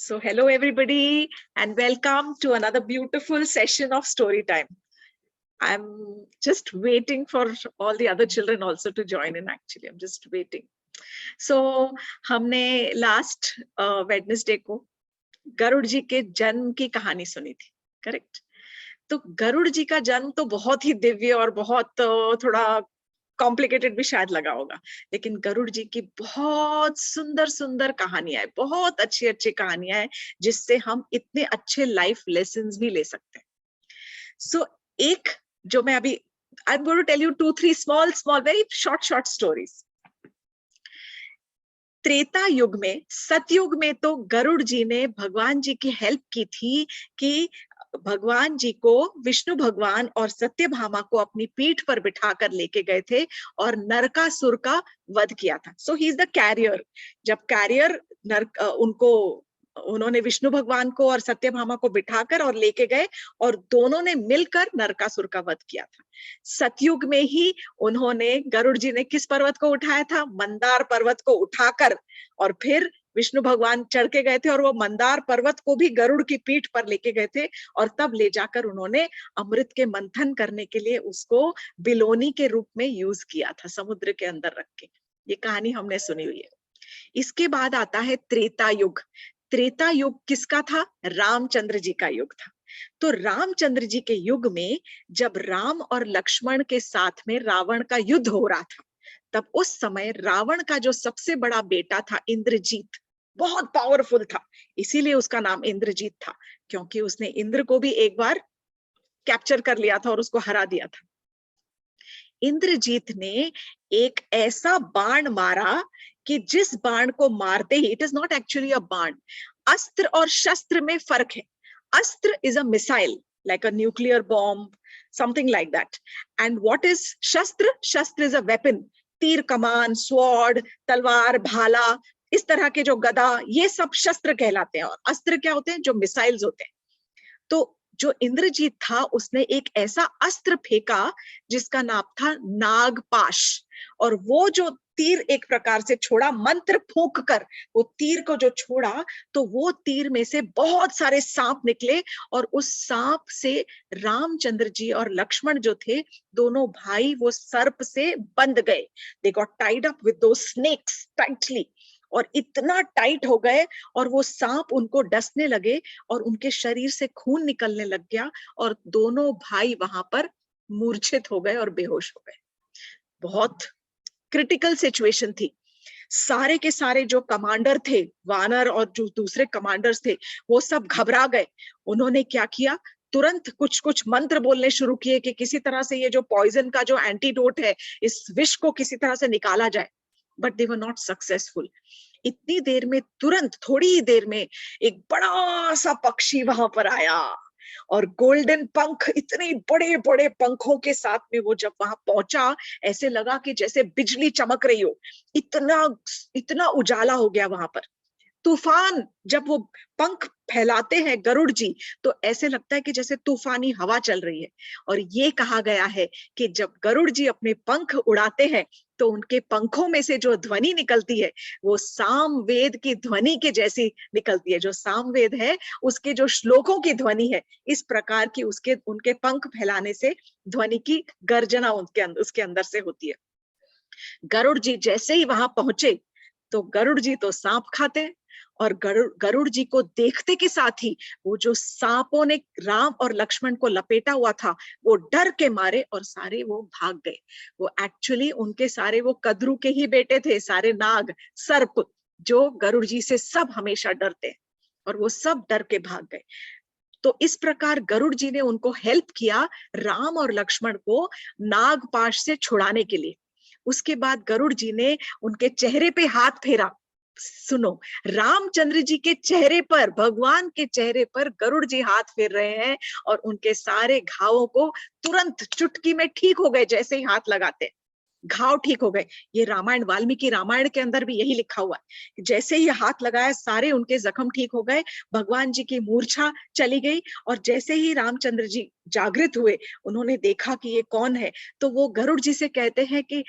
So hello everybody and welcome to another beautiful session of story time. I'm just waiting for all the other children also to join in actually. I'm just waiting. So हमने last Wednesday को गरुड़ जी के जन्म की कहानी सुनी थी, correct? तो गरुड़ जी का जन्म तो बहुत ही दिव्य और बहुत थोड़ा कॉम्प्लिकेटेड भी शायद लगा होगा, लेकिन गरुड़ जी की बहुत सुंदर सुंदर कहानियां है, बहुत अच्छी अच्छी कहानियां हैं जिससे हम इतने अच्छे लाइफ लेसन्स भी ले सकते हैं. सो एक जो मैं अभी I am going to tell you 2-3 small very short stories. त्रेता युग में, सतयुग में तो गरुड़ जी ने भगवान जी की हेल्प की थी कि भगवान जी को विष्णु भगवान और सत्यभामा को अपनी पीठ पर बिठाकर लेके गए थे और नरकासुर का वध किया था. सो ही इज द कैरियर. जब कैरियर उन्होंने विष्णु भगवान को और सत्यभामा को बिठाकर और लेके गए और दोनों ने मिलकर नरकासुर का वध किया था. सतयुग में ही उन्होंने, गरुड़ जी ने किस पर्वत को उठाया था? मंदार पर्वत को उठाकर, और फिर विष्णु भगवान चढ़ के गए थे और वो मंदार पर्वत को भी गरुड़ की पीठ पर लेके गए थे और तब ले जाकर उन्होंने अमृत के मंथन करने के लिए उसको बिलोनी के रूप में यूज किया था, समुद्र के अंदर रख के. ये कहानी हमने सुनी हुई है. इसके बाद आता है त्रेता युग. त्रेता युग किसका था? रामचंद्र जी का युग था. तो रामचंद्र जी के युग में जब राम और लक्ष्मण के साथ में रावण का युद्ध हो रहा था, तब उस समय रावण का जो सबसे बड़ा बेटा था इंद्रजीत, बहुत पावरफुल था, इसीलिए उसका नाम इंद्रजीत था, क्योंकि उसने इंद्र को भी एक बार कैप्चर कर लिया था और उसको हरा दिया था. इंद्रजीत ने एक ऐसा बाण मारा कि जिस बाण को मारते ही, इट इज नॉट एक्चुअली अ बाण, अस्त्र और शस्त्र में फर्क है. अस्त्र is a missile like a nuclear bomb, something like that. And what is shastra? Shastra is a weapon. तीर कमान, स्वॉर्ड, तलवार, भाला, इस तरह के जो गदा, ये सब शस्त्र कहलाते हैं. और अस्त्र क्या होते हैं? जो मिसाइल्स होते हैं. तो जो इंद्रजीत था उसने एक ऐसा अस्त्र फेंका जिसका नाम था नागपाश, और वो जो तीर एक प्रकार से छोड़ा, मंत्र फूंक कर वो तीर को जो छोड़ा, तो वो तीर में से बहुत सारे सांप निकले और उस सांप से रामचंद्र जी और लक्ष्मण जो थे, दोनों भाई, वो सर्प से बंध गए. They got tied up with those snakes tightly, और इतना टाइट हो गए और वो सांप उनको डसने लगे और उनके शरीर से खून निकलने लग गया और दोनों भाई वहां पर मूर्छित हो गए और बेहोश हो गए. बहुत क्रिटिकल सिचुएशन थी. सारे के सारे जो कमांडर थे, वानर और जो दूसरे कमांडर्स थे, वो सब घबरा गए. उन्होंने क्या किया? तुरंत कुछ कुछ मंत्र बोलने शुरू किए कि किसी तरह से ये जो पॉइजन का जो एंटीडोट है, इस विष को किसी तरह से निकाला जाए. But they were not successful. इतनी देर में, तुरंत थोड़ी ही देर में, एक बड़ा सा पक्षी वहां पर आया और गोल्डन पंख, इतने बड़े बड़े पंखों के साथ में वो जब वहां पहुंचा, ऐसे लगा कि जैसे बिजली चमक रही हो. इतना इतना उजाला हो गया वहां पर. तूफान, जब वो पंख फैलाते हैं गरुड़ जी, तो ऐसे लगता है कि जैसे तूफानी हवा चल रही है. और ये कहा गया है कि जब गरुड़ जी अपने पंख उड़ाते हैं तो उनके पंखों में से जो ध्वनि निकलती है वो सामवेद की ध्वनि के जैसी निकलती है. जो सामवेद है उसके जो श्लोकों की ध्वनि है, इस प्रकार की उनके पंख फैलाने से ध्वनि की गर्जना उसके अंदर से होती है. गरुड़ जी जैसे ही वहां पहुंचे तो गरुड़ जी तो सांप खाते हैं, और गरुड़ जी को देखते के साथ ही वो जो सांपों ने राम और लक्ष्मण को लपेटा हुआ था, वो डर के मारे और सारे वो भाग गए. वो एक्चुअली उनके सारे वो कद्रू के ही बेटे थे, सारे नाग, सर्प, जो गरुड़ जी से सब हमेशा डरते हैं, और वो सब डर के भाग गए. तो इस प्रकार गरुड़ जी ने उनको हेल्प किया राम और लक्ष्मण को नागपाश से छुड़ाने के लिए. उसके बाद गरुड़ जी ने उनके चेहरे पे हाथ फेरा. सुनो, रामचंद्र जी के चेहरे पर, भगवान के चेहरे पर गरुड़ जी हाथ फेर रहे हैं और उनके सारे घावों को तुरंत चुटकी में ठीक हो गए जैसे ही हाथ लगाते. घाव ठीक हो गए। ये रामायण, वाल्मीकि रामायण के अंदर भी यही लिखा हुआ है। जैसे ही हाथ लगाया सारे उनके जख्म ठीक हो गए, भगवान जी की मूर्छा चली गई। और जैसे ही रामचंद्र जी जागृत हुए, उन्होंने देखा कि ये कौन है, तो वो गरुड़ जी से कहते हैं कि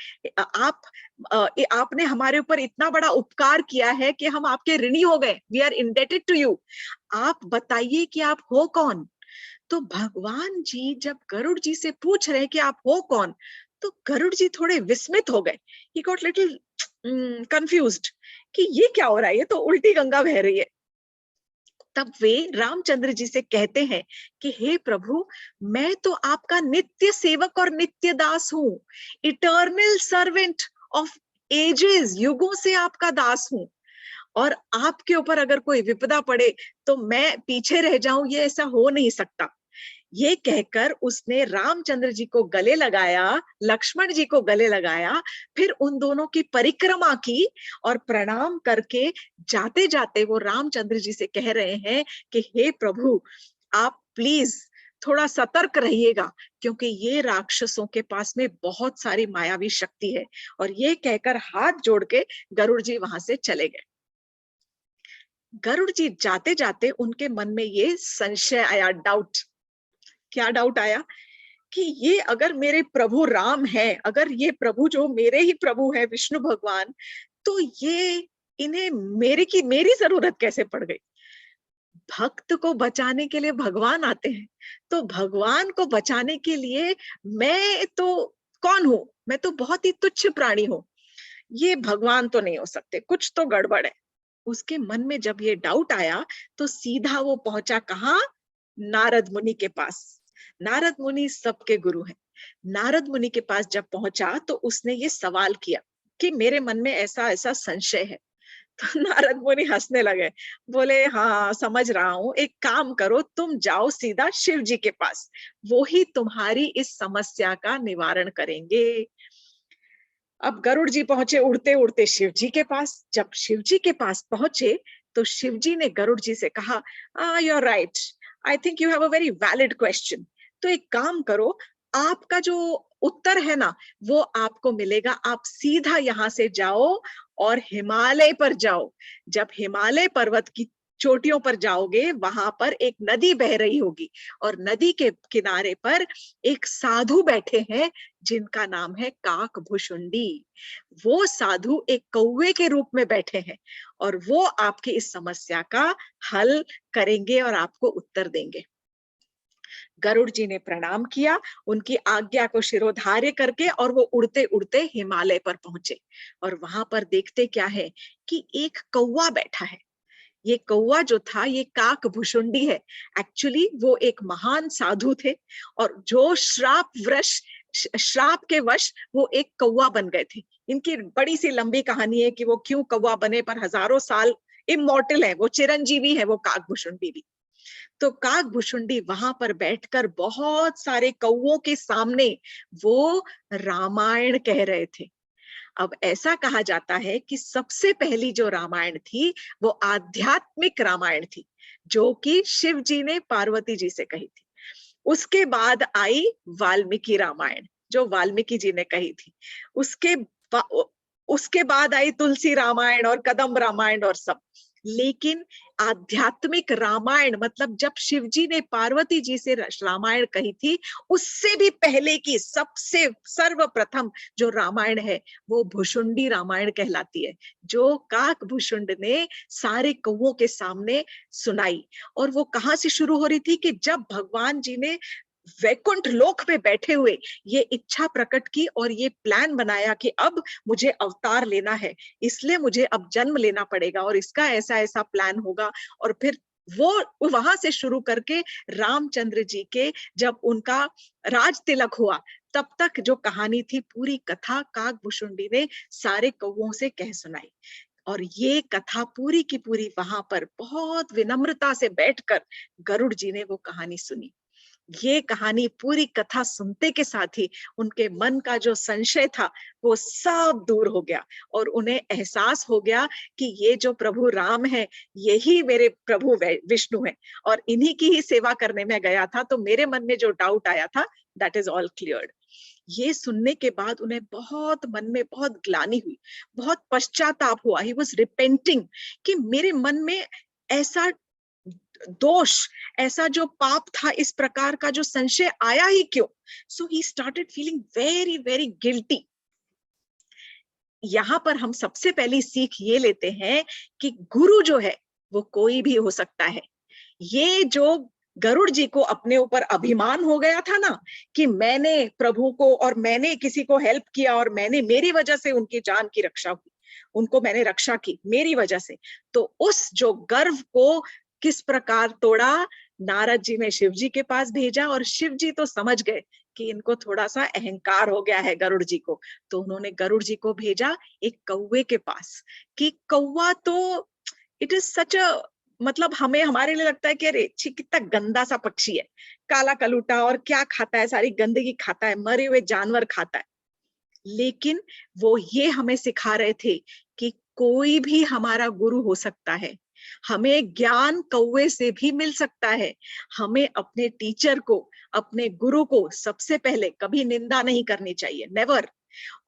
आपने हमारे ऊपर इतना बड़ा उपकार किया है कि हम आपके ऋणी हो गए, we are indebted to you. आप बताइए कि आप हो कौन। तो भगवान जी जब गरुड़ जी से पूछ रहे कि आप हो कौन, तो गरुड़ जी थोड़े विस्मित हो गए। ही गॉट लिटिल कंफ्यूज्ड कि ये क्या हो रहा है, ये तो उल्टी गंगा बह रही है। तब वे रामचंद्र जी से कहते हैं कि हे प्रभु, मैं तो आपका नित्य सेवक और नित्य दास हूं, इटर्नल सर्वेंट ऑफ एजेस, युगों से आपका दास हूं। और आपके ऊपर अगर कोई विपदा पड़े तो मैं पीछे रह जाऊं, ये ऐसा हो नहीं सकता। ये कहकर उसने रामचंद्र जी को गले लगाया, लक्ष्मण जी को गले लगाया, फिर उन दोनों की परिक्रमा की और प्रणाम करके जाते जाते वो रामचंद्र जी से कह रहे हैं कि हे प्रभु, आप प्लीज थोड़ा सतर्क रहिएगा, क्योंकि ये राक्षसों के पास में बहुत सारी मायावी शक्ति है। और ये कहकर हाथ जोड़ के गरुड़ जी वहां से चले गए। गरुड़ जी जाते जाते उनके मन में ये संशय आया, डाउट। क्या डाउट आया कि ये अगर मेरे प्रभु राम है, अगर ये प्रभु जो मेरे ही प्रभु है विष्णु भगवान, तो ये इन्हें मेरी जरूरत कैसे पड़ गई। भक्त को बचाने के लिए भगवान आते हैं, तो भगवान को बचाने के लिए मैं तो कौन हूं, मैं तो बहुत ही तुच्छ प्राणी हूं, ये भगवान तो नहीं हो सकते, कुछ तो गड़बड़ है। उसके मन में जब ये डाउट आया तो सीधा वो पहुंचा कहाँ, नारद मुनि के पास। नारद मुनि सबके गुरु हैं। नारद मुनि के पास जब पहुंचा तो उसने ये सवाल किया कि मेरे मन में ऐसा ऐसा संशय है। तो नारद मुनि हंसने लगे, बोले हाँ समझ रहा हूं, एक काम करो, तुम जाओ सीधा शिव जी के पास, वो ही तुम्हारी इस समस्या का निवारण करेंगे। अब गरुड़ जी पहुंचे उड़ते उड़ते शिव जी के पास। जब शिव जी के पास पहुंचे तो शिव जी ने गरुड़ जी से कहा, you are right, I think you have a very valid question. तो एक काम करो, आपका जो उत्तर है ना, वो आपको मिलेगा। आप सीधा यहाँ से जाओ और हिमालय पर जाओ। जब हिमालय पर्वत की चोटियों पर जाओगे, वहां पर एक नदी बह रही होगी और नदी के किनारे पर एक साधु बैठे हैं जिनका नाम है काकभुशुंडी। वो साधु एक कौवे के रूप में बैठे हैं और वो आपकी इस समस्या का हल करेंगे और आपको उत्तर देंगे। गरुड़ जी ने प्रणाम किया, उनकी आज्ञा को शिरोधार्य करके, और वो उड़ते उड़ते हिमालय पर पहुंचे। और वहां पर देखते क्या है कि एक कौवा बैठा है। ये कौवा जो था ये काकभुशुंडी है। एक्चुअली वो एक महान साधु थे और जो श्राप के वश वो एक कौवा बन गए थे। इनकी बड़ी सी लंबी कहानी है कि वो क्यों कौवा बने, पर हजारों साल इमॉर्टल है, वो चिरंजीवी है, वो काकभुशुंडी भी। तो काकभुशुंडी वहां पर बैठकर बहुत सारे कौवों के सामने वो रामायण कह रहे थे। अब ऐसा कहा जाता है कि सबसे पहली जो रामायण थी वो आध्यात्मिक रामायण थी, जो कि शिव जी ने पार्वती जी से कही थी। उसके बाद आई वाल्मीकि रामायण, जो वाल्मीकि जी ने कही थी। उसके उसके बाद आई तुलसी रामायण और कदम्ब रामायण और सब। लेकिन आध्यात्मिक रामायण मतलब जब शिवजी ने पार्वती जी से रामायण कही थी, उससे भी पहले की सबसे सर्वप्रथम जो रामायण है वो भुशुंडी रामायण कहलाती है, जो काकभुशुंड ने सारे कौवों के सामने सुनाई। और वो कहाँ से शुरू हो रही थी कि जब भगवान जी ने वैकुंठ लोक पे बैठे हुए ये इच्छा प्रकट की और ये प्लान बनाया कि अब मुझे अवतार लेना है, इसलिए मुझे अब जन्म लेना पड़ेगा और इसका ऐसा ऐसा प्लान होगा। और फिर वो वहां से शुरू करके रामचंद्र जी के जब उनका राज तिलक हुआ तब तक जो कहानी थी, पूरी कथा काकभुशुंडी ने सारे कौवों से कह सुनाई। और ये कथा पूरी की पूरी वहां पर बहुत विनम्रता से बैठकर गरुड़ जी ने वो कहानी सुनी। ये कहानी पूरी कथा सुनते के साथ ही उनके मन का जो संशय था वो सब दूर हो गया और उन्हें एहसास हो गया कि ये जो प्रभु राम है यही मेरे प्रभु विष्णु है और इन्हीं की ही सेवा करने में गया था। तो मेरे मन में जो डाउट आया था दैट इज ऑल क्लियर्ड। ये सुनने के बाद उन्हें बहुत मन में बहुत ग्लानि हुई, बहुत पश्चाताप हुआ। ही वॉज रिपेंटिंग कि मेरे मन में ऐसा दोष, ऐसा जो पाप था, इस प्रकार का जो संशय आया ही क्यों? So he started feeling very very guilty. यहाँ पर हम सबसे पहली सीख ये लेते हैं कि गुरु जो है वो कोई भी हो सकता है। ये जो गरुड़ जी को अपने ऊपर अभिमान हो गया था ना कि मैंने प्रभु को और मैंने किसी को हेल्प किया और मैंने, मेरी वजह से उनकी जान की रक्षा हुई, उनको मैंने रक्षा की मेरी वजह से, तो उस जो गर्व को किस प्रकार तोड़ा, नारद जी ने शिव जी के पास भेजा और शिव जी तो समझ गए कि इनको थोड़ा सा अहंकार हो गया है गरुड़ जी को। तो उन्होंने गरुड़ जी को भेजा एक कौवे के पास कि कौवा तो इट इज सच अ, मतलब हमें, हमारे लिए लगता है कि अरे छी कितना गंदा सा पक्षी है, काला कलूटा, और क्या खाता है, सारी गंदगी खाता है, मरे हुए जानवर खाता है। लेकिन वो ये हमें सिखा रहे थे कि कोई भी हमारा गुरु हो सकता है, हमें ज्ञान कौवे से भी मिल सकता है। हमें अपने टीचर को, अपने गुरु को सबसे पहले कभी निंदा नहीं करनी चाहिए, नेवर।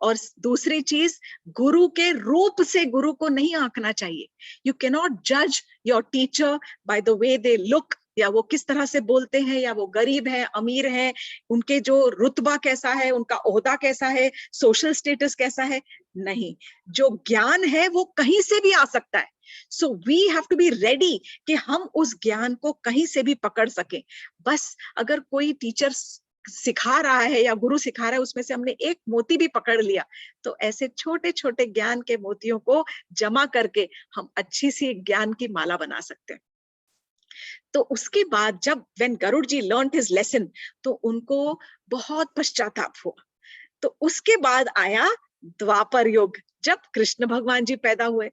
और दूसरी चीज, गुरु के रूप से गुरु को नहीं आंकना चाहिए। यू कैन नॉट जज your teacher by the way they look, या वो किस तरह से बोलते हैं, या वो गरीब है अमीर है, उनके जो रुतबा कैसा है, उनका ओहदा कैसा है, सोशल स्टेटस कैसा है। नहीं, जो ज्ञान है वो कहीं से भी आ सकता है। So we have to be ready कि हम उस ज्ञान को कहीं से भी पकड़ सके। बस अगर कोई टीचर सिखा रहा है या गुरु सिखा रहा है, उसमें से हमने एक मोती भी पकड़ लिया, तो ऐसे छोटे छोटे ज्ञान के मोतियों को जमा करके हम अच्छी सी ज्ञान की माला बना सकते हैं। तो उसके बाद जब when Garuda ji learned his lesson, तो उनको बहुत पश्चाताप हुआ। तो उसके बाद आया द्वापर युग, जब कृष्ण भगवान जी पैदा हुए।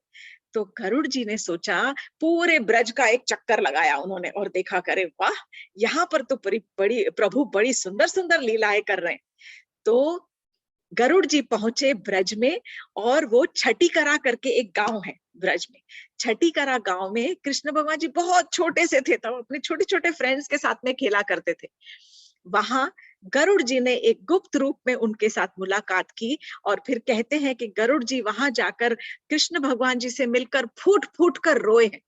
तो गरुड़ जी ने सोचा, पूरे ब्रज का एक चक्कर लगाया उन्होंने और देखा, करे वाह, यहाँ पर तो बड़ी प्रभु बड़ी सुंदर सुंदर लीलाएं कर रहे हैं। तो गरुड़ जी पहुंचे ब्रज में, और वो छठीकरा करके एक गांव है ब्रज में। छठीकरा गांव में कृष्ण भगवान जी बहुत छोटे से थे, तब अपने छोटे छोटे फ्रेंड्स के साथ में खेला करते थे। वहां गरुड़ जी ने एक गुप्त रूप में उनके साथ मुलाकात की, और फिर कहते हैं कि गरुड़ जी वहां जाकर कृष्ण भगवान जी से मिलकर फूट फूट कर रोए हैं,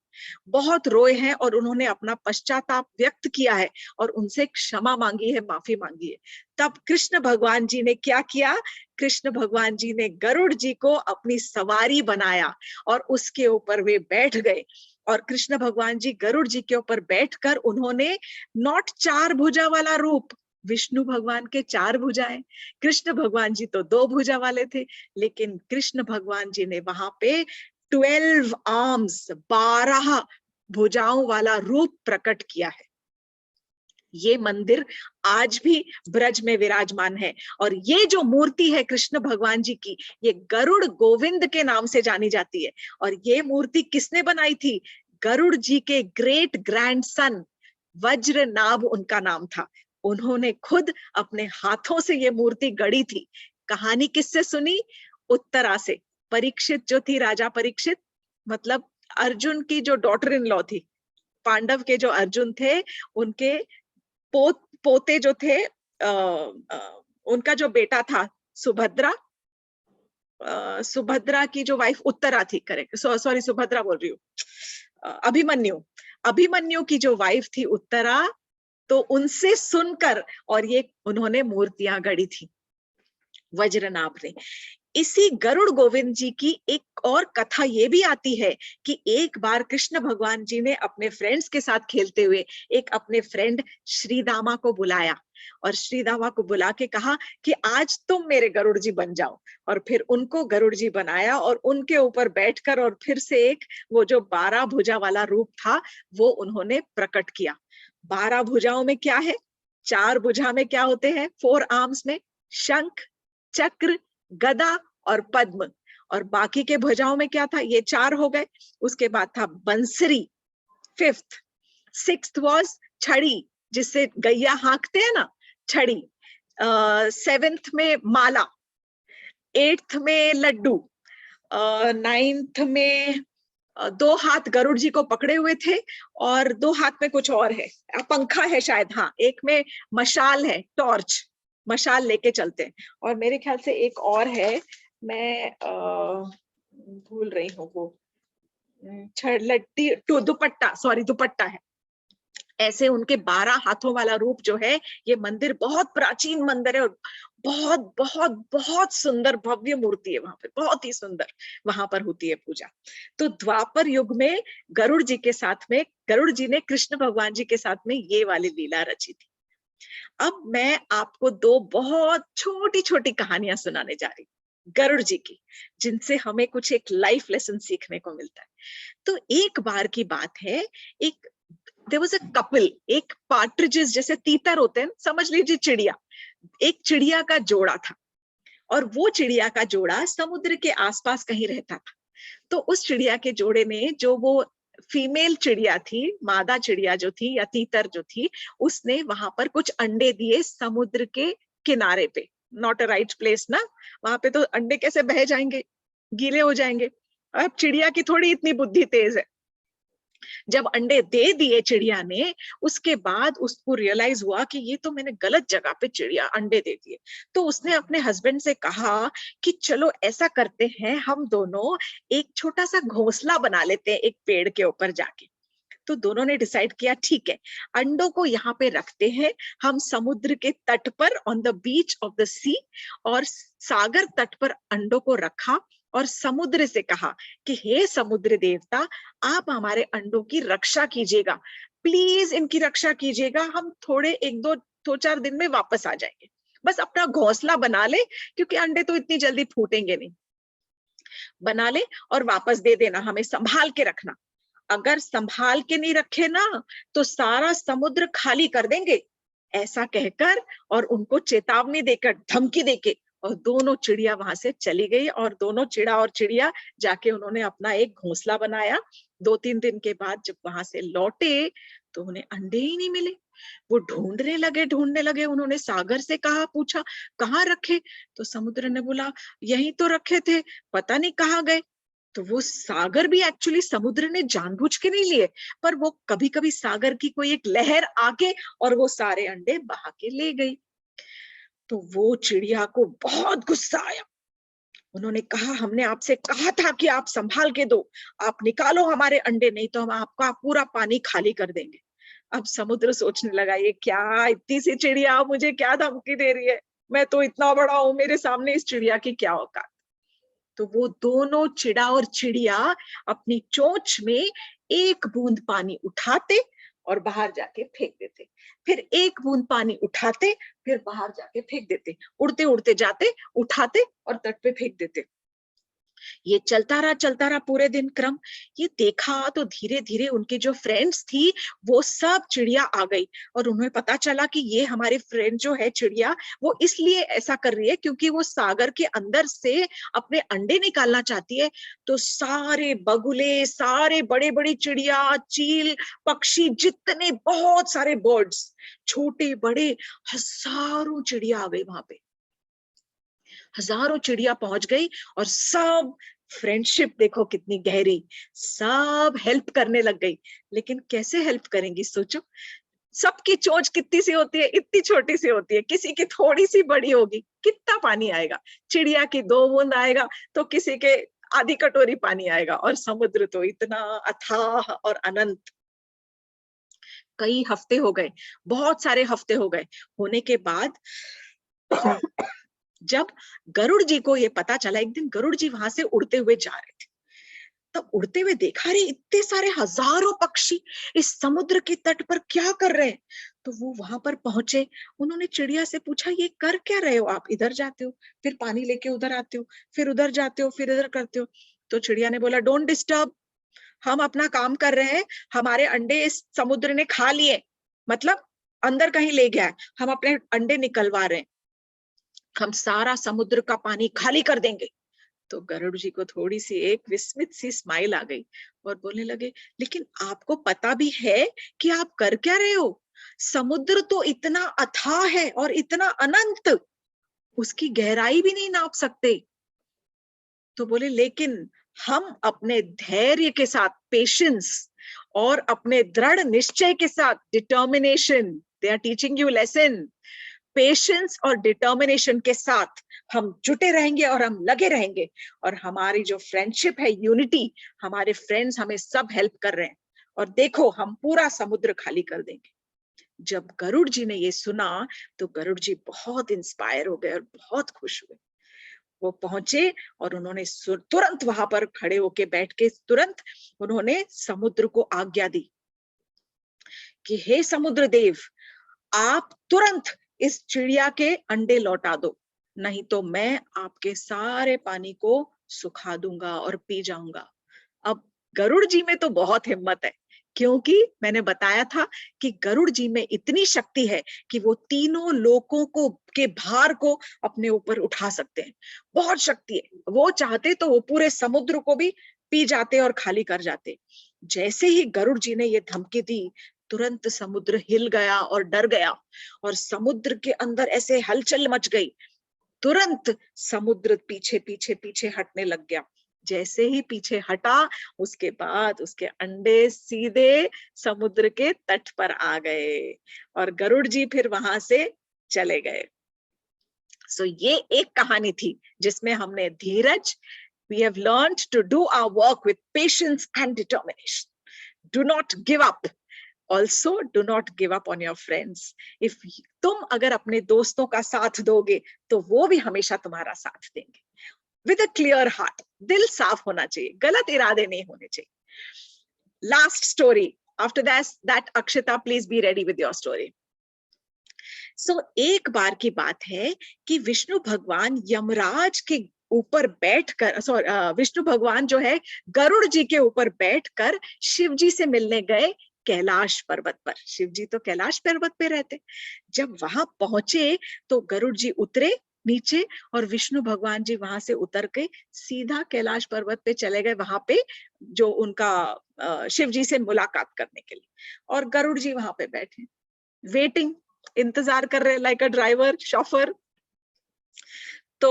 बहुत रोए हैं, और उन्होंने अपना पश्चाताप व्यक्त किया है और उनसे क्षमा मांगी है, माफी मांगी है। तब कृष्ण भगवान जी ने क्या किया? कृष्ण भगवान जी ने गरुड़ जी को अपनी सवारी बनाया और उसके ऊपर वे बैठ गए। और कृष्ण भगवान जी गरुड़ जी के ऊपर बैठकर उन्होंने नॉट चार भुजा वाला रूप, विष्णु भगवान के चार भुजाएं, कृष्ण भगवान जी तो दो भुजा वाले थे, लेकिन कृष्ण भगवान जी ने वहां पे 12 आर्म्स, 12 भुजाओं वाला रूप प्रकट किया है। ये मंदिर आज भी ब्रज में विराजमान है, और ये जो मूर्ति है कृष्ण भगवान जी की, ये गरुड़ गोविंद के नाम से जानी जाती है। और ये मूर्ति किसने बनाई थी? गरुड़ जी के ग्रेट ग्रैंडसन वज्रनाभ उनका नाम था। उन्होंने खुद अपने हाथों से ये मूर्ति गढ़ी थी। कहानी किससे सुनी? उत्तरा से। परीक्षित जो थी, राजा परीक्षित, मतलब अर्जुन की जो डॉटर इन लॉ थी, पांडव के जो अर्जुन थे, उनके पोते जो थे, उनका जो बेटा था सुभद्रा, सुभद्रा की जो वाइफ उत्तरा थी, करेक्ट, सॉरी सुभद्रा बोल रही हूँ, अभिमन्यु, अभिमन्यु की जो वाइफ थी उत्तरा, तो उनसे सुनकर और ये उन्होंने मूर्तियां गढ़ी थी वज्रनाभ ने। इसी गरुड़ गोविंद जी की एक और कथा ये भी आती है कि एक बार कृष्ण भगवान जी ने अपने फ्रेंड्स के साथ खेलते हुए एक अपने फ्रेंड श्रीदामा को बुलाया, और श्रीदामा को बुला के कहा कि आज तुम मेरे गरुड़ जी बन जाओ। और फिर उनको गरुड़ जी बनाया और उनके ऊपर बैठकर और फिर से एक वो जो 12 भुजा वाला रूप था वो उन्होंने प्रकट किया। 12 भुजाओं में क्या है? 4 भुजा में क्या होते हैं? 4 आर्म्स में शंख, चक्र, गदा और पद्म। और बाकी के भुजाओं में क्या था? ये 4 हो गए। उसके बाद था बंसरी, 5th। 6th वॉज छड़ी, जिससे गैया हाँकते हैं ना, छड़ी। 7th में माला, 8th में लड्डू, 9th में 2 हाथ गरुड़ जी को पकड़े हुए थे, और 2 हाथ में कुछ और है, पंखा है शायद, हाँ, एक में मशाल है, टॉर्च, मशाल लेके चलते हैं। और मेरे ख्याल से एक और है, मैं भूल रही हूँ वो, छड़लट्टी दुपट्टा, सॉरी दुपट्टा है। ऐसे उनके 12 हाथों वाला रूप जो है, ये मंदिर बहुत प्राचीन मंदिर है और बहुत बहुत बहुत सुंदर भव्य मूर्ति है वहां पे, बहुत ही सुंदर वहां पर होती है पूजा। तो द्वापर युग में गरुड़ जी के साथ में, गरुड़ जी ने कृष्ण भगवान जी के साथ में ये वाली लीला रची थी। अब मैं आपको दो बहुत छोटी छोटी कहानियां सुनाने जा रही हूँ गरुड़ जी की, जिनसे हमें कुछ एक लाइफ लेसन सीखने को मिलता है। तो एक बार की बात है, एक देयर वाज अ कपल, एक पार्ट्रिजेस जैसे तीतर होते हैं, समझ लीजिए चिड़िया, एक चिड़िया का जोड़ा था। और वो चिड़िया का जोड़ा समुद्र के आसपास कहीं रहता था। तो उस चिड़िया के जोड़े ने, जो वो फीमेल चिड़िया थी, मादा चिड़िया जो थी या तीतर जो थी, उसने वहां पर कुछ अंडे दिए समुद्र के किनारे पे। नॉट अ राइट प्लेस ना, वहां पे तो अंडे कैसे बह जाएंगे, गीले हो जाएंगे। अब चिड़िया की थोड़ी इतनी बुद्धि तेज है। जब अंडे दे दिए चिड़िया ने, उसके बाद उसको रियलाइज हुआ कि ये तो मैंने गलत जगह पे चिड़िया अंडे दे दिए। तो उसने अपने हस्बैंड से कहा कि चलो ऐसा करते हैं, हम दोनों एक छोटा सा घोंसला बना लेते हैं एक पेड़ के ऊपर जाके। तो दोनों ने डिसाइड किया, ठीक है, अंडों को यहाँ पे रखते हैं हम समुद्र के तट पर, on the beach of the sea. और सागर तट पर अंडों को रखा और समुद्र से कहा कि हे समुद्र देवता, आप हमारे अंडों की रक्षा कीजिएगा, प्लीज इनकी रक्षा कीजिएगा, हम थोड़े एक दो चार दिन में वापस आ जाएंगे, बस अपना घोंसला बना ले, क्योंकि अंडे तो इतनी जल्दी फूटेंगे नहीं, बना ले और वापस दे देना, हमें संभाल के रखना। अगर संभाल के नहीं रखे ना, तो सारा समुद्र खाली कर देंगे, ऐसा कहकर और उनको चेतावनी देकर, धमकी देके, और दोनों चिड़िया वहां से चली गई। और दोनों चिड़ा और चिड़िया जाके उन्होंने अपना एक घोंसला बनाया। 2-3 दिन के बाद जब वहां से लौटे तो उन्हें अंडे ही नहीं मिले। वो ढूंढने लगे, उन्होंने सागर से कहा, पूछा कहाँ रखे, तो समुद्र ने बोला यहीं तो रखे थे, पता नहीं कहाँ गए। तो वो सागर भी एक्चुअली समुद्र ने जानबूझ के नहीं लिए, पर वो कभी कभी सागर की कोई एक लहर आके और वो सारे अंडे बहा के ले गई। तो वो चिड़िया को बहुत गुस्सा आया। उन्होंने कहा, हमने आपसे कहा था कि आप संभाल के दो, आप निकालो हमारे अंडे, नहीं तो हम आपका पूरा पानी खाली कर देंगे। अब समुद्र सोचने लगा, ये क्या, इतनी सी चिड़िया मुझे क्या धमकी दे रही है, मैं तो इतना बड़ा हूं, मेरे सामने इस चिड़िया की क्या औकात। तो वो दोनों चिड़ा और चिड़िया अपनी चोंच में एक बूंद पानी उठाते और बाहर जाके फेंक देते, फिर एक बूंद पानी उठाते, फिर बाहर जाके फेंक देते, उड़ते उड़ते जाते, उठाते और तट पे फेंक देते। ये चलता रहा पूरे दिन क्रम। ये देखा तो धीरे धीरे उनके जो फ्रेंड्स थी वो सब चिड़िया आ गई, और उन्हें पता चला कि ये हमारे फ्रेंड जो है चिड़िया, वो इसलिए ऐसा कर रही है क्योंकि वो सागर के अंदर से अपने अंडे निकालना चाहती है। तो सारे बगुले, सारे बड़े बड़े चिड़िया, चील, पक्षी, जितने बहुत सारे बर्ड्स, छोटे बड़े, हजारों चिड़िया आ गई वहां पे, हजारों चिड़िया पहुंच गई। और सब, फ्रेंडशिप देखो कितनी गहरी, सब हेल्प करने लग गई। लेकिन कैसे हेल्प करेंगी सोचो, सबकी चोंच कितनी सी होती है, इतनी छोटी सी होती है, किसी की थोड़ी सी बड़ी होगी, कितना पानी आएगा, चिड़िया की 2 बूंद आएगा तो किसी के आधी कटोरी पानी आएगा, और समुद्र तो इतना अथाह और अनंत। कई हफ्ते हो गए, बहुत सारे हफ्ते हो गए, होने के बाद जब गरुड़ जी को ये पता चला, एक दिन गरुड़ जी वहां से उड़ते हुए जा रहे थे, तब उड़ते हुए देखा, रे इतने सारे हजारों पक्षी इस समुद्र के तट पर क्या कर रहे हैं। तो वो वहां पर पहुंचे, उन्होंने चिड़िया से पूछा, ये कर क्या रहे हो आप, इधर जाते हो फिर पानी लेके उधर आते हो, फिर उधर जाते हो फिर इधर करते हो। तो चिड़िया ने बोला, डोंट डिस्टर्ब, हम अपना काम कर रहे हैं, हमारे अंडे इस समुद्र ने खा लिए, मतलब अंदर कहीं ले गया है, हम अपने अंडे निकलवा रहे हैं, हम सारा समुद्र का पानी खाली कर देंगे। तो गरुड़ जी को थोड़ी सी एक विस्मित सी स्माइल आ गई और बोलने लगे, लेकिन आपको पता भी है कि आप कर क्या रहे हो, समुद्र तो इतना अथाह है और इतना अनंत, उसकी गहराई भी नहीं नाप सकते। तो बोले, लेकिन हम अपने धैर्य के साथ, पेशेंस, और अपने दृढ़ निश्चय के साथ, determination, they are teaching you lesson, patience और डिटर्मिनेशन के साथ हम जुटे रहेंगे और हम लगे रहेंगे, और हमारी जो फ्रेंडशिप है, यूनिटी, हमारे फ्रेंड्स हमें सब हेल्प कर रहे हैं, और देखो हम पूरा समुद्र खाली कर देंगे। जब गरुड़ जी ने ये सुना तो गरुड़ जी बहुत इंस्पायर हो गए और बहुत खुश हुए। वो पहुंचे और उन्होंने तुरंत वहां पर खड़े होके बैठ के तुरंत उन्होंने समुद्र को आज्ञा दी कि हे समुद्र देव, आप तुरंत इस चिड़िया के अंडे लौटा दो, नहीं तो मैं आपके सारे पानी को सुखा दूंगा और पी जाऊंगा। अब गरुड़ जी में तो बहुत हिम्मत है, क्योंकि मैंने बताया था कि गरुड़ जी में इतनी शक्ति है कि वो तीनों लोकों को के भार को अपने ऊपर उठा सकते हैं। बहुत शक्ति है, वो चाहते तो वो पूरे समुद्र को भी पी जाते और खाली कर जाते। जैसे ही गरुड़ जी ने ये धमकी दी, तुरंत समुद्र हिल गया और डर गया, और समुद्र के अंदर ऐसे हलचल मच गई। तुरंत समुद्र पीछे पीछे पीछे हटने लग गया। जैसे ही पीछे हटा, उसके बाद उसके अंडे सीधे समुद्र के तट पर आ गए और गरुड़ जी फिर वहां से चले गए। सो ये एक कहानी थी जिसमें हमने धीरज, we have learned to do our work with patience and determination. Do not give up. Also, do not give up on your friends. If तुम अगर अपने दोस्तों का साथ दोगे तो वो भी हमेशा तुम्हारा साथ देंगे। With a clear heart, दिल साफ होना चाहिए, गलत इरादे नहीं होने चाहिए। Last story. After that, Akshita, please be ready with your story. So, एक बार की बात है कि विष्णु भगवान यमराज के ऊपर बैठकर, विष्णु भगवान जो है गरुड़ जी के ऊपर बैठकर शिव जी से मिलने गए कैलाश पर्वत पर। शिव जी तो कैलाश पर्वत पे रहते। जब वहां पहुंचे तो गरुड़ जी उतरे नीचे और विष्णु भगवान जी वहां से उतर के सीधा कैलाश पर्वत पे चले गए, वहां पे जो उनका शिव जी से मुलाकात करने के लिए। और गरुड़ जी वहां पे बैठे, वेटिंग, इंतजार कर रहे, लाइक अ ड्राइवर, शॉफर। तो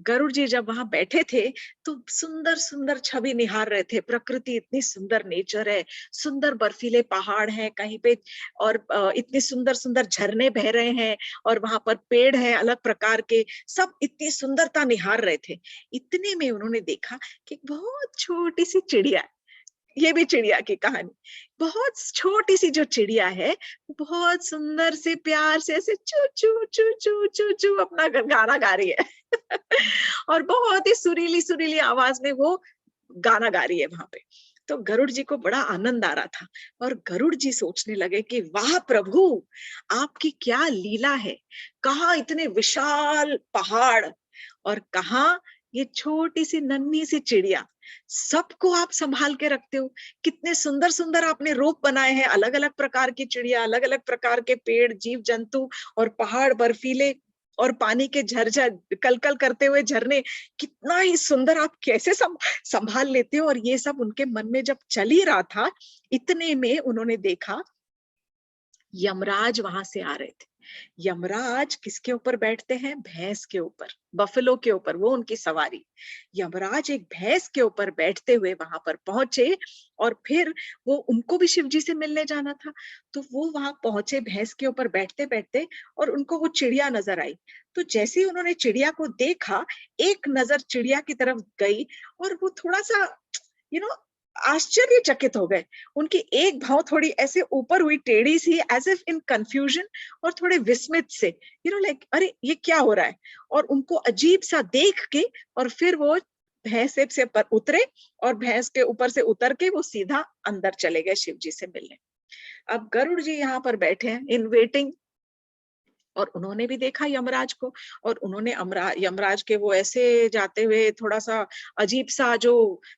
गरुड़ जी जब वहां बैठे थे तो सुंदर सुंदर छवि निहार रहे थे। प्रकृति इतनी सुंदर, नेचर है, सुंदर बर्फीले पहाड़ हैं कहीं पे, और इतने सुंदर सुंदर झरने बह रहे हैं, और वहां पर पेड़ है अलग प्रकार के, सब इतनी सुंदरता निहार रहे थे। इतने में उन्होंने देखा कि बहुत छोटी सी चिड़िया, ये भी चिड़िया की कहानी, बहुत छोटी सी जो चिड़िया है, बहुत सुंदर से प्यार से ऐसे चू चू चू चू चू चू अपना गाना गा रही है और बहुत ही सुरीली सुरीली आवाज में वो गाना गा रही है वहां पे। तो गरुड़ जी को बड़ा आनंद आ रहा था, और गरुड़ जी सोचने लगे कि वाह प्रभु, आपकी क्या लीला है, कहाँ इतने विशाल पहाड़ और कहाँ ये छोटी सी नन्ही सी चिड़िया, सबको आप संभाल के रखते हो। कितने सुंदर सुंदर आपने रूप बनाए हैं, अलग अलग प्रकार की चिड़िया, अलग अलग प्रकार के पेड़, जीव जंतु, और पहाड़ बर्फीले, और पानी के झरझर कलकल करते हुए झरने, कितना ही सुंदर आप कैसे संभाल लेते हो। और ये सब उनके मन में जब चल ही रहा था, इतने में उन्होंने देखा यमराज वहां से आ रहे थे। यमराज किसके ऊपर बैठते हैं? भैंस के ऊपर, बफेलो के ऊपर, वो उनकी सवारी। यमराज एक भैंस के ऊपर बैठते हुए वहां पर पहुंचे, और फिर वो, उनको भी शिव जी से मिलने जाना था, तो वो वहां पहुंचे भैंस के ऊपर बैठते बैठते, और उनको वो चिड़िया नजर आई। तो जैसे ही उन्होंने चिड़िया को देखा, एक नजर चिड़िया की तरफ गई, और वो थोड़ा सा यू नो आश्चर्यचकित हो गए। उनकी एक भौं थोड़ी ऐसे ऊपर हुई, टेढ़ी सी, एज इफ इन कंफ्यूजन, और थोड़े विस्मित से, लाइक अरे ये क्या हो रहा है। और उनको अजीब सा देख के, और फिर वो भैंस से पर उतरे, और भैंस के ऊपर से उतर के वो सीधा अंदर चले गए शिव जी से मिलने। अब गरुड़ जी यहाँ पर बैठे हैं इन वेटिंग, और उन्होंने भी देखा यमराज को, और उन्होंने यमराज के वो ऐसे जाते हुए थोड़ा सा अजीब सा जो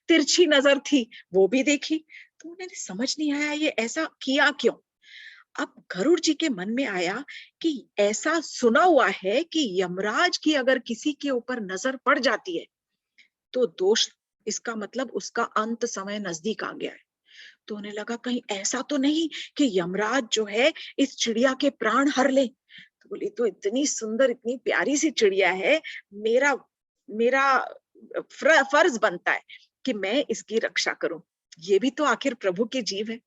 तिरछी नजर थी वो भी देखी। तो उन्हें समझ नहीं आया ये ऐसा किया क्यों। अब गरुड़ जी के मन में आया कि ऐसा सुना हुआ है कि यमराज की अगर किसी के ऊपर नजर पड़ जाती है तो दोष, इसका मतलब उसका अंत समय नजदीक आ गया है। तो उन्हें लगा कहीं ऐसा तो नहीं कि यमराज जो है इस चिड़िया के प्राण हर ले। तो बोली, तो इतनी सुंदर, इतनी प्यारी सी चिड़िया है, मेरा मेरा फर्ज बनता है कि मैं इसकी रक्षा करूं, ये भी तो आखिर प्रभु के जीव है।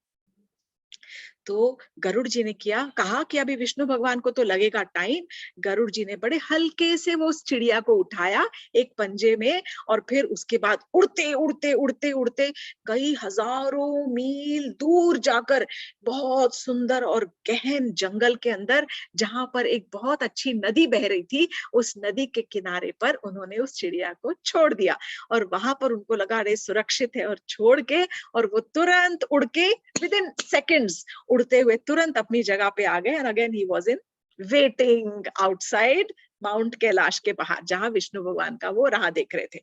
तो गरुड़ जी ने कहा कि अभी विष्णु भगवान को तो लगेगा टाइम। गरुड़ जी ने बड़े हल्के से वो उस चिड़िया को उठाया एक पंजे में, और फिर उसके बाद उड़ते उड़ते उड़ते उड़ते कई हजारों मील दूर जाकर बहुत सुंदर और गहन जंगल के अंदर, जहां पर एक बहुत अच्छी नदी बह रही थी, उस नदी के किनारे पर उन्होंने उस चिड़िया को छोड़ दिया। और वहां पर उनको लगा अरे सुरक्षित है, और छोड़ के और वो तुरंत उड़ के विद इन सेकेंड्स उड़ते हुए तुरंत अपनी जगह पे आ गए। And again he was in waiting outside mount Kailash के बाहर, जहां विष्णु भगवान का वो राह देख रहे थे।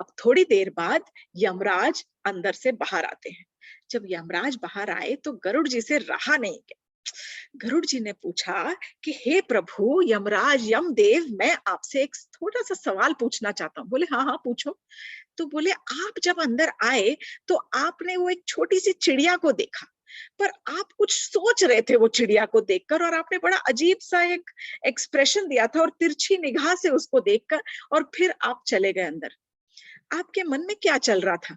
अब थोड़ी देर बाद यमराज अंदर से बाहर आते हैं। जब यमराज बाहर आए तो गरुड़ जी से रहा नहीं गया। गरुड़ जी ने पूछा कि हे प्रभु यमराज यमदेव, मैं आपसे एक थोड़ा सा सवाल पूछना चाहता हूँ। बोले हाँ हाँ पूछो। तो बोले आप जब अंदर आए तो आपने वो एक छोटी सी चिड़िया को देखा, पर आप कुछ सोच रहे थे वो चिड़िया को देखकर, और आपने बड़ा अजीब सा एक एक्सप्रेशन दिया था और तिरछी निगाह से उसको देखकर, और फिर आप चले गए अंदर। आपके मन में क्या चल रहा था?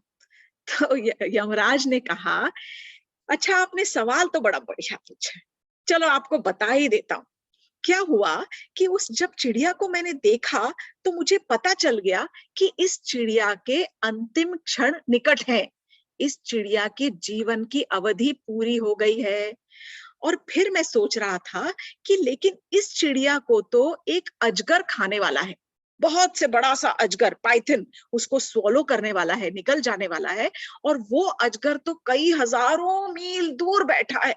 तो यमराज ने कहा अच्छा आपने सवाल तो बड़ा बढ़िया पूछा, चलो आपको बता ही देता हूँ। क्या हुआ कि उस जब चिड़िया को मैंने देखा तो मुझे पता चल गया कि इस चिड़िया के अंतिम क्षण निकट है, इस चिड़िया के जीवन की अवधि पूरी हो गई है। और फिर मैं सोच रहा था कि लेकिन इस चिड़िया को तो एक अजगर खाने वाला है, बहुत से बड़ा सा अजगर पाइथन उसको स्वॉलो करने वाला है, निकल जाने वाला है। और वो अजगर तो कई हजारों मील दूर बैठा है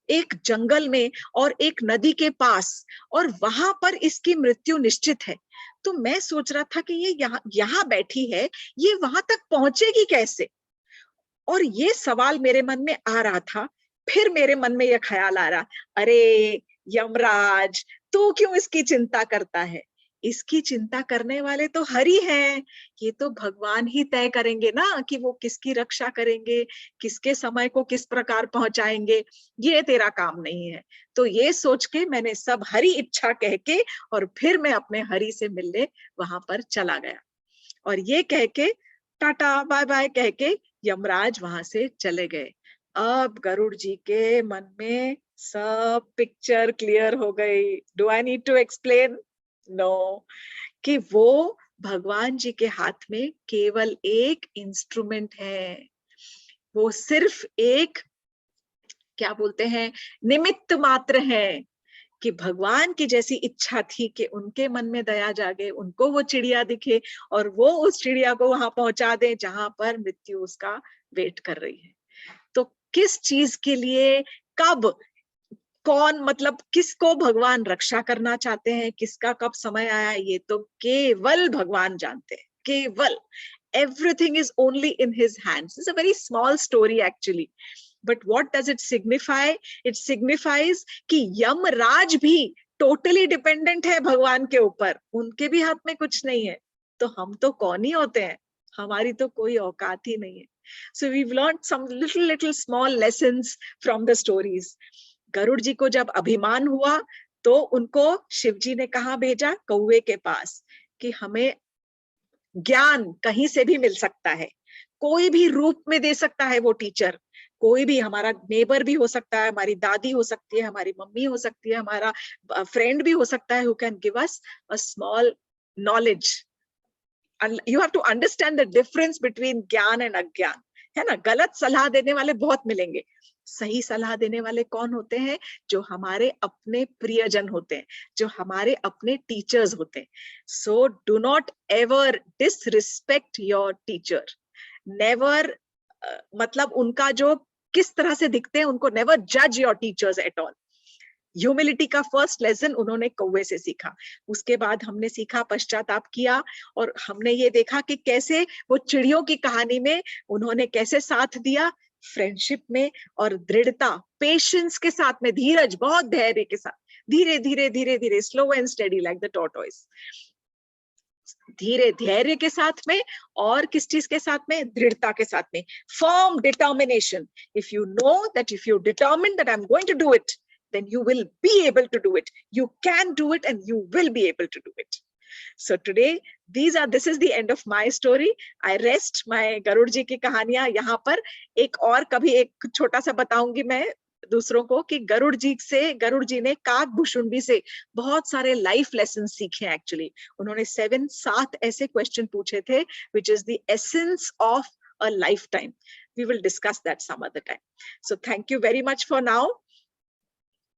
एक जंगल में और एक नदी के पास, और वहां पर इसकी मृत्यु निश्चित है। तो मैं सोच रहा था कि ये यहाँ बैठी है, ये वहां तक पहुंचेगी कैसे? और ये सवाल मेरे मन में आ रहा था। फिर मेरे मन में यह ख्याल आ रहा, अरे यमराज तू क्यों इसकी चिंता करता है? इसकी चिंता करने वाले तो हरि हैं। ये तो भगवान ही तय करेंगे ना कि वो किसकी रक्षा करेंगे, किसके समय को किस प्रकार पहुंचाएंगे। ये तेरा काम नहीं है। तो ये सोच के मैंने सब हरि इच्छा कह के और फिर मैं अपने हरि से मिलने वहां पर चला गया। और ये कह के टाटा बाय बाय कह के यमराज वहां से चले गए। अब गरुड़ जी के मन में सब पिक्चर क्लियर हो गई। Do I need to explain? No. कि वो भगवान जी के हाथ में केवल एक इंस्ट्रूमेंट है, वो सिर्फ एक क्या बोलते हैं निमित्त मात्र है। कि भगवान की जैसी इच्छा थी कि उनके मन में दया जागे, उनको वो चिड़िया दिखे और वो उस चिड़िया को वहां पहुंचा दे जहां पर मृत्यु उसका वेट कर रही है। तो किस चीज के लिए, कब, कौन, मतलब किसको भगवान रक्षा करना चाहते हैं, किसका कब समय आया, ये तो केवल भगवान जानते हैं। केवल everything is only in his hands. It's a very small story actually. But what does it signify? It signifies कि यमराज भी totally dependent है भगवान के ऊपर, उनके भी हाथ में कुछ नहीं है। तो हम तो कौन ही होते हैं, हमारी तो कोई औकात ही नहीं है। So we've learned some little small lessons from the stories. Garuda जी को जब अभिमान हुआ तो उनको शिवजी ने कहाँ भेजा? कौवे के पास, कि हमें ज्ञान कहीं से भी मिल सकता है, कोई भी रूप में दे सकता है वो टीचर। कोई भी, हमारा नेबर भी हो सकता है, हमारी दादी हो सकती है, हमारी मम्मी हो सकती है, हमारा फ्रेंड भी हो सकता है, who can give us a small knowledge. You have to understand the difference between gyan and agyan, है ना। गलत सलाह देने वाले बहुत मिलेंगे, सही सलाह देने वाले कौन होते हैं? जो हमारे अपने प्रियजन होते हैं, जो हमारे अपने टीचर्स होते हैं। So do not ever disrespect your teacher, never, मतलब उनका जो किस तरह से दिखते हैं उनको नेवर जज your teachers at all. Humility का फर्स्ट लेसन उन्होंने कौवे से सीखा। उसके बाद हमने सीखा पश्चाताप किया, और हमने ये देखा कि कैसे वो चिड़ियों की कहानी में उन्होंने कैसे साथ दिया, फ्रेंडशिप में और दृढ़ता, पेशेंस के साथ में, धीरज, बहुत धैर्य के साथ, धीरे धीरे धीरे धीरे, slow and steady like the tortoise, धीरे धैर्य के साथ में, और किस चीज के साथ में? दृढ़ता के साथ में, firm determination. If you know that if you determine that I am going to do it, then you will be able to do it. You can do it and you will be able to do it. So today, this is the end of my story. I rest my Garuda ji की कहानियां यहाँ पर. एक और कभी एक छोटा सा बताऊंगी मैं दूसरों को कि गरुड़ जी ने काकभूषुंडी से बहुत सारे लाइफ लेसन सीखे. एक्चुअली उन्होंने 7 ऐसे क्वेश्चन पूछे थे which is the essence of a lifetime. We will discuss that some other time. So thank you very much for now.